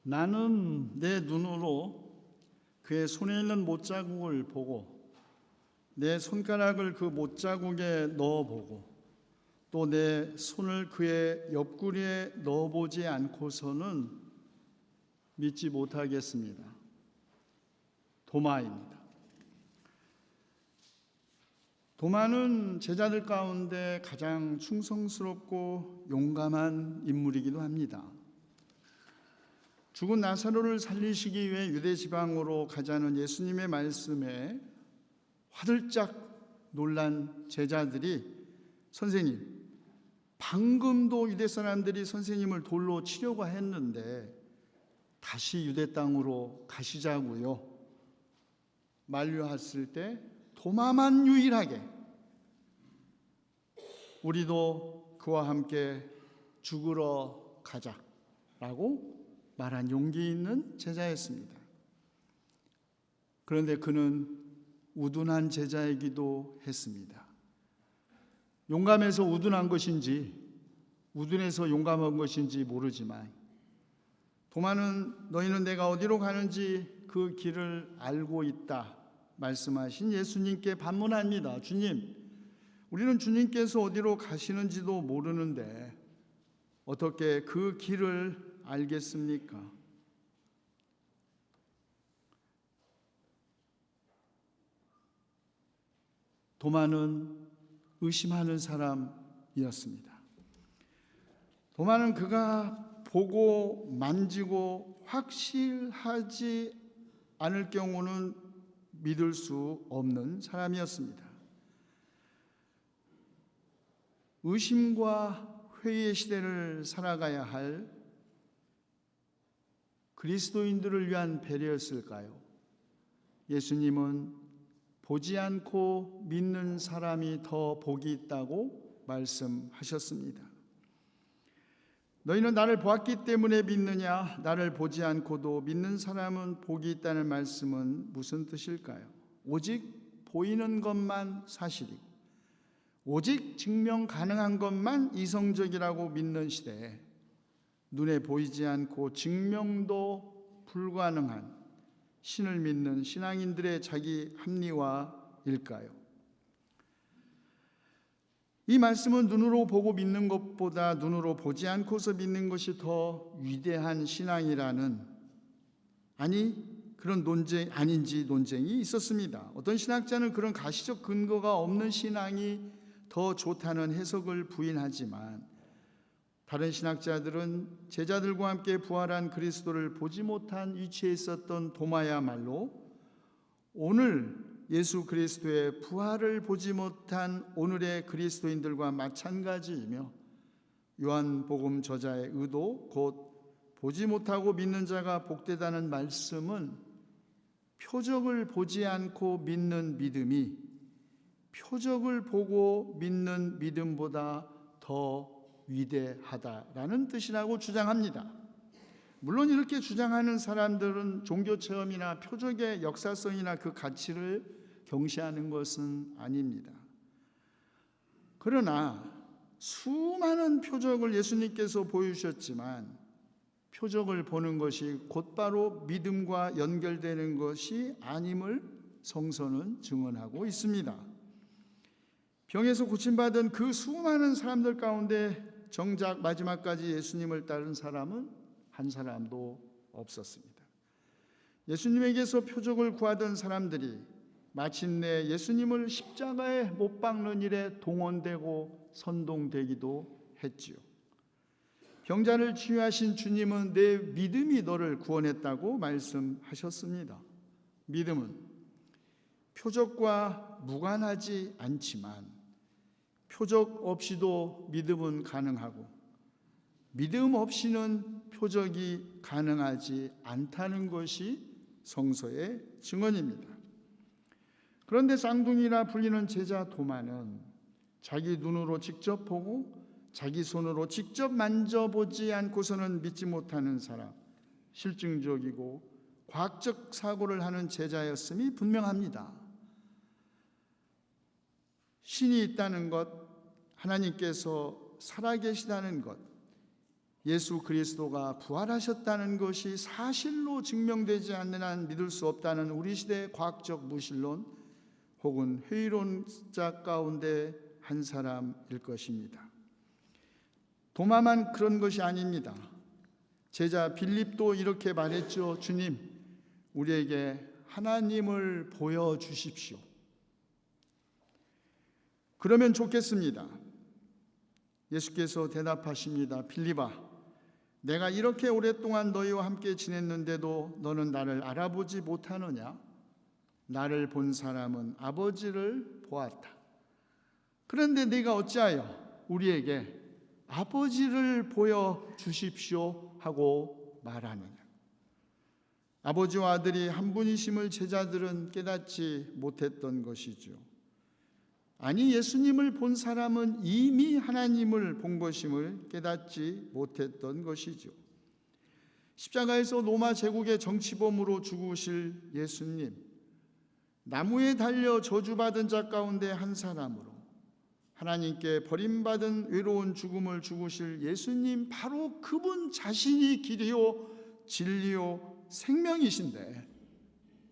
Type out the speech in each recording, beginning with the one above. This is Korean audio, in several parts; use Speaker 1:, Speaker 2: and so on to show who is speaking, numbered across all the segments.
Speaker 1: 나는 내 눈으로 그의 손에 있는 못자국을 보고 내 손가락을 그 못자국에 넣어보고 또 내 손을 그의 옆구리에 넣어보지 않고서는 믿지 못하겠습니다. 도마입니다. 도마는 제자들 가운데 가장 충성스럽고 용감한 인물이기도 합니다. 죽은 나사로를 살리시기 위해 유대 지방으로 가자는 예수님의 말씀에 화들짝 놀란 제자들이 선생님, 방금도 유대 사람들이 선생님을 돌로 치려고 했는데 다시 유대 땅으로 가시자고요 만류했을 때 도마만 유일하게 우리도 그와 함께 죽으러 가자라고 말한 용기 있는 제자였습니다. 그런데 그는 우둔한 제자이기도 했습니다. 용감해서 우둔한 것인지 우둔해서 용감한 것인지 모르지만 도마는 너희는 내가 어디로 가는지 그 길을 알고 있다 말씀하신 예수님께 반문합니다. 주님, 우리는 주님께서 어디로 가시는지도 모르는데 어떻게 그 길을 알겠습니까? 도마는 의심하는 사람이었습니다. 도마는 그가 보고 만지고 확실하지 않을 경우는 믿을 수 없는 사람이었습니다. 의심과 회의의 시대를 살아가야 할 그리스도인들을 위한 배려였을까요? 예수님은 보지 않고 믿는 사람이 더 복이 있다고 말씀하셨습니다. 너희는 나를 보았기 때문에 믿느냐? 나를 보지 않고도 믿는 사람은 복이 있다는 말씀은 무슨 뜻일까요? 오직 보이는 것만 사실이고 오직 증명 가능한 것만 이성적이라고 믿는 시대에 눈에 보이지 않고 증명도 불가능한 신을 믿는 신앙인들의 자기 합리화일까요? 이 말씀은 눈으로 보고 믿는 것보다 눈으로 보지 않고서 믿는 것이 더 위대한 신앙이라는 그런 아닌지 논쟁이 있었습니다. 어떤 신학자는 그런 가시적 근거가 없는 신앙이 더 좋다는 해석을 부인하지만 다른 신학자들은 제자들과 함께 부활한 그리스도를 보지 못한 위치에 있었던 도마야말로 오늘 예수 그리스도의 부활을 보지 못한 오늘의 그리스도인들과 마찬가지이며 요한복음 저자의 의도 곧 보지 못하고 믿는 자가 복되다는 말씀은 표적을 보지 않고 믿는 믿음이 표적을 보고 믿는 믿음보다 더 위대하다라는 뜻이라고 주장합니다. 물론 이렇게 주장하는 사람들은 종교 체험이나 표적의 역사성이나 그 가치를 경시하는 것은 아닙니다. 그러나 수많은 표적을 예수님께서 보여주셨지만 표적을 보는 것이 곧바로 믿음과 연결되는 것이 아님을 성서는 증언하고 있습니다. 병에서 고침받은 그 수많은 사람들 가운데 정작 마지막까지 예수님을 따른 사람은 한 사람도 없었습니다. 예수님에게서 표적을 구하던 사람들이 마침내 예수님을 십자가에 못 박는 일에 동원되고 선동되기도 했지요. 병자를 치유하신 주님은 내 믿음이 너를 구원했다고 말씀하셨습니다. 믿음은 표적과 무관하지 않지만 표적 없이도 믿음은 가능하고 믿음 없이는 표적이 가능하지 않다는 것이 성서의 증언입니다. 그런데 쌍둥이라 불리는 제자 도마는 자기 눈으로 직접 보고 자기 손으로 직접 만져보지 않고서는 믿지 못하는 사람, 실증적이고 과학적 사고를 하는 제자였음이 분명합니다. 신이 있다는 것, 하나님께서 살아계시다는 것, 예수 그리스도가 부활하셨다는 것이 사실로 증명되지 않는 한 믿을 수 없다는 우리 시대의 과학적 무신론 혹은 회의론자 가운데 한 사람일 것입니다. 도마만 그런 것이 아닙니다. 제자 빌립도 이렇게 말했죠. 주님, 우리에게 하나님을 보여주십시오. 그러면 좋겠습니다. 예수께서 대답하십니다. 빌립아, 내가 이렇게 오랫동안 너희와 함께 지냈는데도 너는 나를 알아보지 못하느냐? 나를 본 사람은 아버지를 보았다. 그런데 네가 어찌하여 우리에게 아버지를 보여주십시오 하고 말하느냐? 아버지와 아들이 한 분이심을 제자들은 깨닫지 못했던 것이죠. 아니, 예수님을 본 사람은 이미 하나님을 본 것임을 깨닫지 못했던 것이죠. 십자가에서 로마 제국의 정치범으로 죽으실 예수님, 나무에 달려 저주받은 자 가운데 한 사람으로 하나님께 버림받은 외로운 죽음을 죽으실 예수님, 바로 그분 자신이 길이요 진리요 생명이신데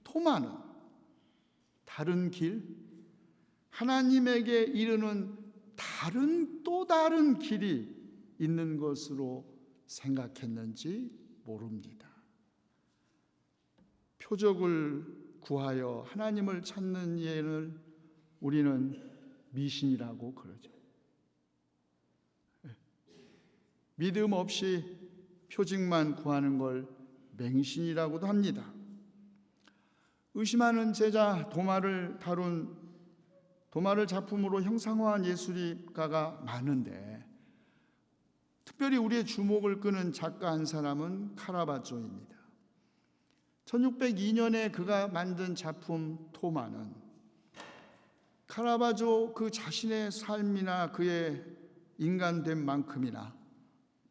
Speaker 1: 토마는 다른 길, 하나님에게 이르는 또 다른 길이 있는 것으로 생각했는지 모릅니다. 표적을 구하여 하나님을 찾는 예를 우리는 미신이라고 그러죠. 믿음 없이 표징만 구하는 걸 맹신이라고도 합니다. 의심하는 제자 도마를 작품으로 형상화한 예술가가 많은데 특별히 우리의 주목을 끄는 작가 한 사람은 카라바조입니다. 1602년에 그가 만든 작품 토마는 카라바조 그 자신의 삶이나 그의 인간된 만큼이나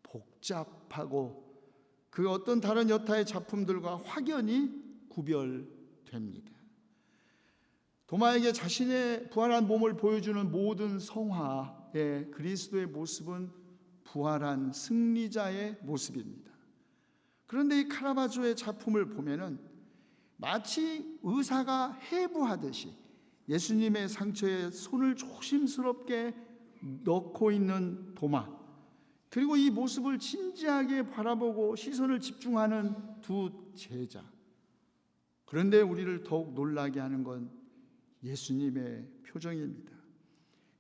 Speaker 1: 복잡하고 그 어떤 다른 여타의 작품들과 확연히 구별됩니다. 도마에게 자신의 부활한 몸을 보여주는 모든 성화의 그리스도의 모습은 부활한 승리자의 모습입니다. 그런데 이 카라바조의 작품을 보면은 마치 의사가 해부하듯이 예수님의 상처에 손을 조심스럽게 넣고 있는 도마, 그리고 이 모습을 진지하게 바라보고 시선을 집중하는 두 제자. 그런데 우리를 더욱 놀라게 하는 건 예수님의 표정입니다.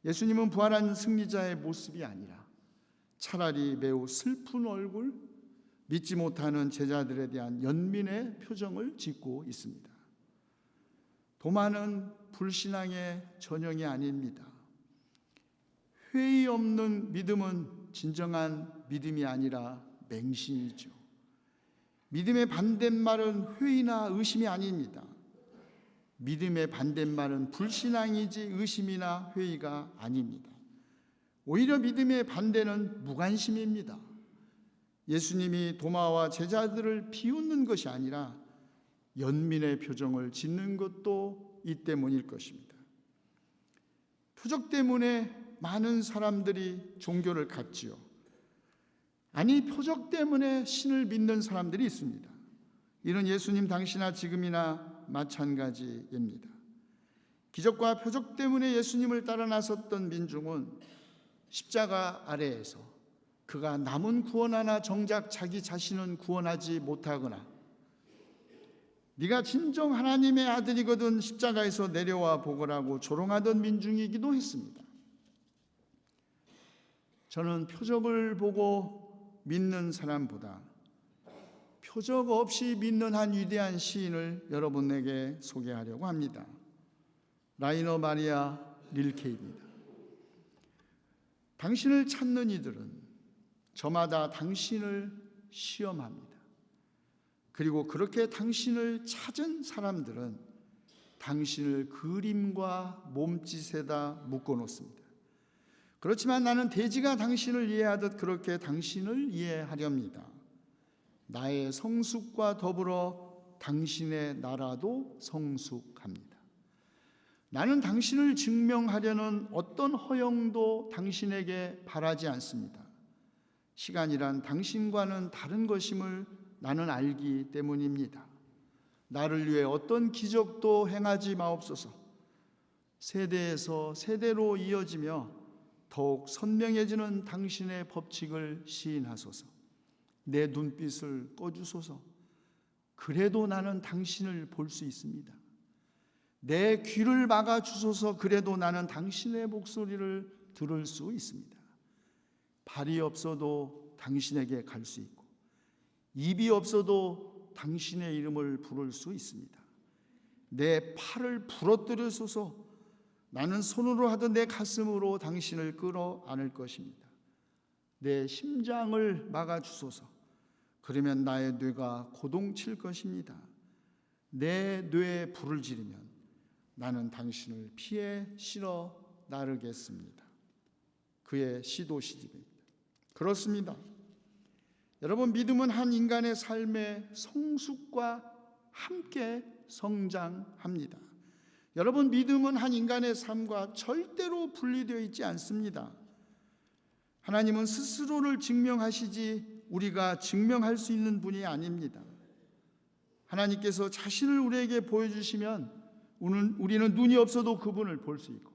Speaker 1: 예수님은 부활한 승리자의 모습이 아니라 차라리 매우 슬픈 얼굴, 믿지 못하는 제자들에 대한 연민의 표정을 짓고 있습니다. 도마는 불신앙의 전형이 아닙니다. 회의 없는 믿음은 진정한 믿음이 아니라 맹신이죠. 믿음의 반대말은 회의나 의심이 아닙니다. 믿음의 반대말은 불신앙이지 의심이나 회의가 아닙니다. 오히려 믿음의 반대는 무관심입니다. 예수님이 도마와 제자들을 비웃는 것이 아니라 연민의 표정을 짓는 것도 이 때문일 것입니다. 표적 때문에 많은 사람들이 종교를 갖지요. 아니, 표적 때문에 신을 믿는 사람들이 있습니다. 이런 예수님 당시나 지금이나 마찬가지입니다. 기적과 표적 때문에 예수님을 따라 나섰던 민중은 십자가 아래에서 그가 남은 구원하나 정작 자기 자신은 구원하지 못하거나 네가 진정 하나님의 아들이거든 십자가에서 내려와 보거라고 조롱하던 민중이기도 했습니다. 저는 표적을 보고 믿는 사람보다 표적 없이 믿는 한 위대한 시인을 여러분에게 소개하려고 합니다. 라이너 마리아 릴케입니다. 당신을 찾는 이들은 저마다 당신을 시험합니다. 그리고 그렇게 당신을 찾은 사람들은 당신을 그림과 몸짓에다 묶어놓습니다. 그렇지만 나는 돼지가 당신을 이해하듯 그렇게 당신을 이해하렵니다. 나의 성숙과 더불어 당신의 나라도 성숙합니다. 나는 당신을 증명하려는 어떤 허영도 당신에게 바라지 않습니다. 시간이란 당신과는 다른 것임을 나는 알기 때문입니다. 나를 위해 어떤 기적도 행하지 마옵소서. 세대에서 세대로 이어지며 더욱 선명해지는 당신의 법칙을 시인하소서. 내 눈빛을 꺼주소서. 그래도 나는 당신을 볼 수 있습니다. 내 귀를 막아주소서. 그래도 나는 당신의 목소리를 들을 수 있습니다. 발이 없어도 당신에게 갈 수 있고, 입이 없어도 당신의 이름을 부를 수 있습니다. 내 팔을 부러뜨리소서. 나는 손으로 하던 내 가슴으로 당신을 끌어안을 것입니다. 내 심장을 막아주소서. 그러면 나의 뇌가 고동칠 것입니다. 내 뇌에 불을 지르면 나는 당신을 피에 실어 나르겠습니다. 그의 시도 시집입니다. 그렇습니다. 여러분, 믿음은 한 인간의 삶의 성숙과 함께 성장합니다. 여러분, 믿음은 한 인간의 삶과 절대로 분리되어 있지 않습니다. 하나님은 스스로를 증명하시지 우리가 증명할 수 있는 분이 아닙니다. 하나님께서 자신을 우리에게 보여주시면 우리는 눈이 없어도 그분을 볼 수 있고,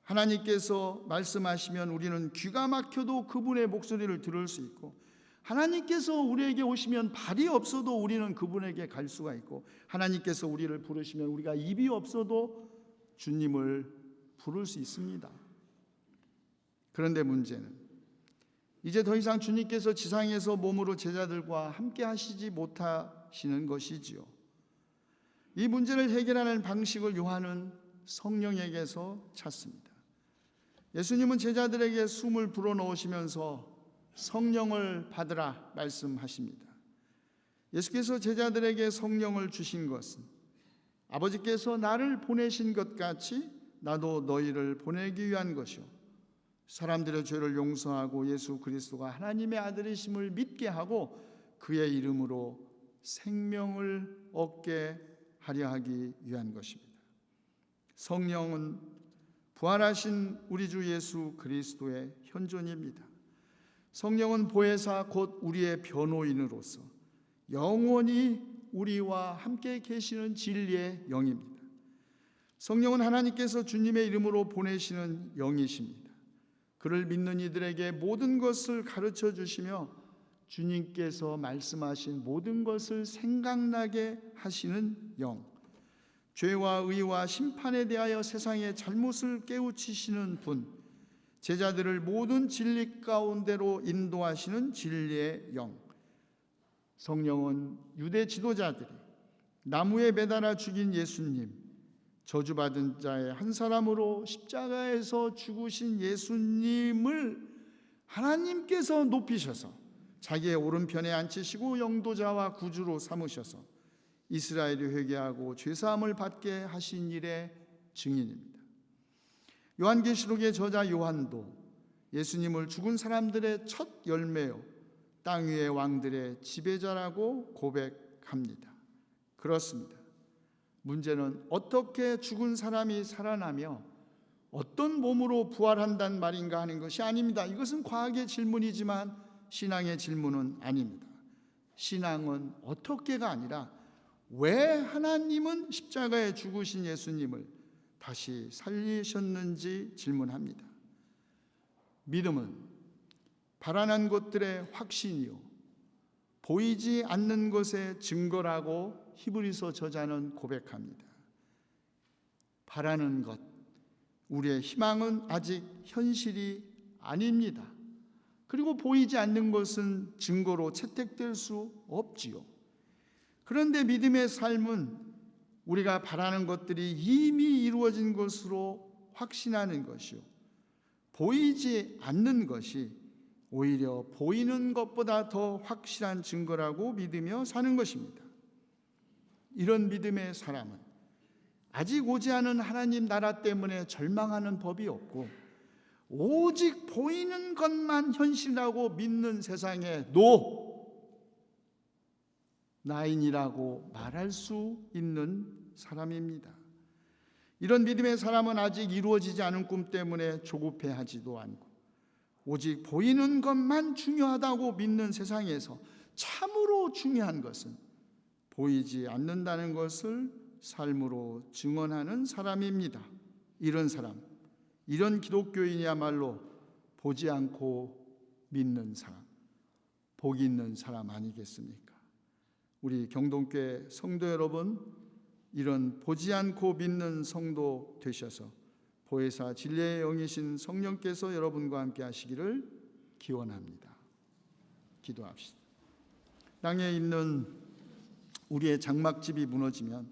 Speaker 1: 하나님께서 말씀하시면 우리는 귀가 막혀도 그분의 목소리를 들을 수 있고, 하나님께서 우리에게 오시면 발이 없어도 우리는 그분에게 갈 수가 있고, 하나님께서 우리를 부르시면 우리가 입이 없어도 주님을 부를 수 있습니다. 그런데 문제는 이제 더 이상 주님께서 지상에서 몸으로 제자들과 함께 하시지 못하시는 것이지요. 이 문제를 해결하는 방식을 요한은 성령에게서 찾습니다. 예수님은 제자들에게 숨을 불어넣으시면서 성령을 받으라 말씀하십니다. 예수께서 제자들에게 성령을 주신 것은 아버지께서 나를 보내신 것 같이 나도 너희를 보내기 위한 것이요, 사람들의 죄를 용서하고 예수 그리스도가 하나님의 아들이심을 믿게 하고 그의 이름으로 생명을 얻게 하려 하기 위한 것입니다. 성령은 부활하신 우리 주 예수 그리스도의 현존입니다. 성령은 보혜사 곧 우리의 변호인으로서 영원히 우리와 함께 계시는 진리의 영입니다. 성령은 하나님께서 주님의 이름으로 보내시는 영이십니다. 그를 믿는 이들에게 모든 것을 가르쳐 주시며 주님께서 말씀하신 모든 것을 생각나게 하시는 영, 죄와 의와 심판에 대하여 세상의 잘못을 깨우치시는 분, 제자들을 모든 진리 가운데로 인도하시는 진리의 영. 성령은 유대 지도자들이 나무에 매달아 죽인 예수님, 저주받은 자의 한 사람으로 십자가에서 죽으신 예수님을 하나님께서 높이셔서 자기의 오른편에 앉히시고 영도자와 구주로 삼으셔서 이스라엘이 회개하고 죄사함을 받게 하신 일의 증인입니다. 요한계시록의 저자 요한도 예수님을 죽은 사람들의 첫 열매요, 땅 위의 왕들의 지배자라고 고백합니다. 그렇습니다. 문제는 어떻게 죽은 사람이 살아나며 어떤 몸으로 부활한다는 말인가 하는 것이 아닙니다. 이것은 과학의 질문이지만 신앙의 질문은 아닙니다. 신앙은 어떻게가 아니라 왜 하나님은 십자가에 죽으신 예수님을 다시 살리셨는지 질문합니다. 믿음은 바라는 것들의 확신이요, 보이지 않는 것의 증거라고 히브리서 저자는 고백합니다. 바라는 것, 우리의 희망은 아직 현실이 아닙니다. 그리고 보이지 않는 것은 증거로 채택될 수 없지요. 그런데 믿음의 삶은 우리가 바라는 것들이 이미 이루어진 것으로 확신하는 것이요, 보이지 않는 것이 오히려 보이는 것보다 더 확실한 증거라고 믿으며 사는 것입니다. 이런 믿음의 사람은 아직 오지 않은 하나님 나라 때문에 절망하는 법이 없고, 오직 보이는 것만 현실이라고 믿는 세상에 나인이라고 말할 수 있는 사람입니다. 이런 믿음의 사람은 아직 이루어지지 않은 꿈 때문에 조급해하지도 않고, 오직 보이는 것만 중요하다고 믿는 세상에서 참으로 중요한 것은 보이지 않는다는 것을 삶으로 증언하는 사람입니다. 이런 사람, 이런 기독교인이야말로 보지 않고 믿는 사람, 복 있는 사람 아니겠습니까? 우리 경동교회 성도 여러분, 이런 보지 않고 믿는 성도 되셔서 보혜사 진리의 영이신 성령께서 여러분과 함께 하시기를 기원합니다. 기도합시다. 땅에 있는 우리의 장막집이 무너지면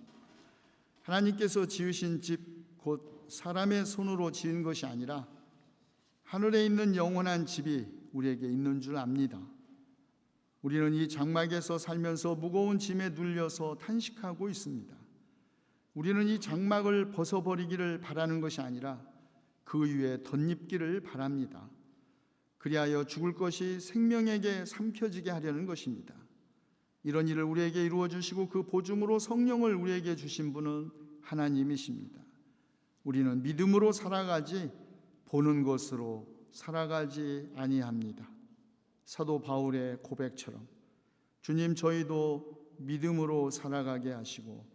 Speaker 1: 하나님께서 지으신 집 곧 사람의 손으로 지은 것이 아니라 하늘에 있는 영원한 집이 우리에게 있는 줄 압니다. 우리는 이 장막에서 살면서 무거운 짐에 눌려서 탄식하고 있습니다. 우리는 이 장막을 벗어버리기를 바라는 것이 아니라 그 위에 덧입기를 바랍니다. 그리하여 죽을 것이 생명에게 삼켜지게 하려는 것입니다. 이런 일을 우리에게 이루어 주시고 그 보증으로 성령을 우리에게 주신 분은 하나님이십니다. 우리는 믿음으로 살아가지 보는 것으로 살아가지 아니합니다. 사도 바울의 고백처럼 주님, 저희도 믿음으로 살아가게 하시고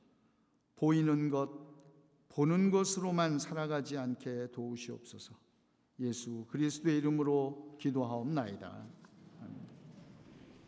Speaker 1: 보이는 것, 보는 것으로만 살아가지 않게 도우시옵소서. 예수 그리스도의 이름으로 기도하옵나이다.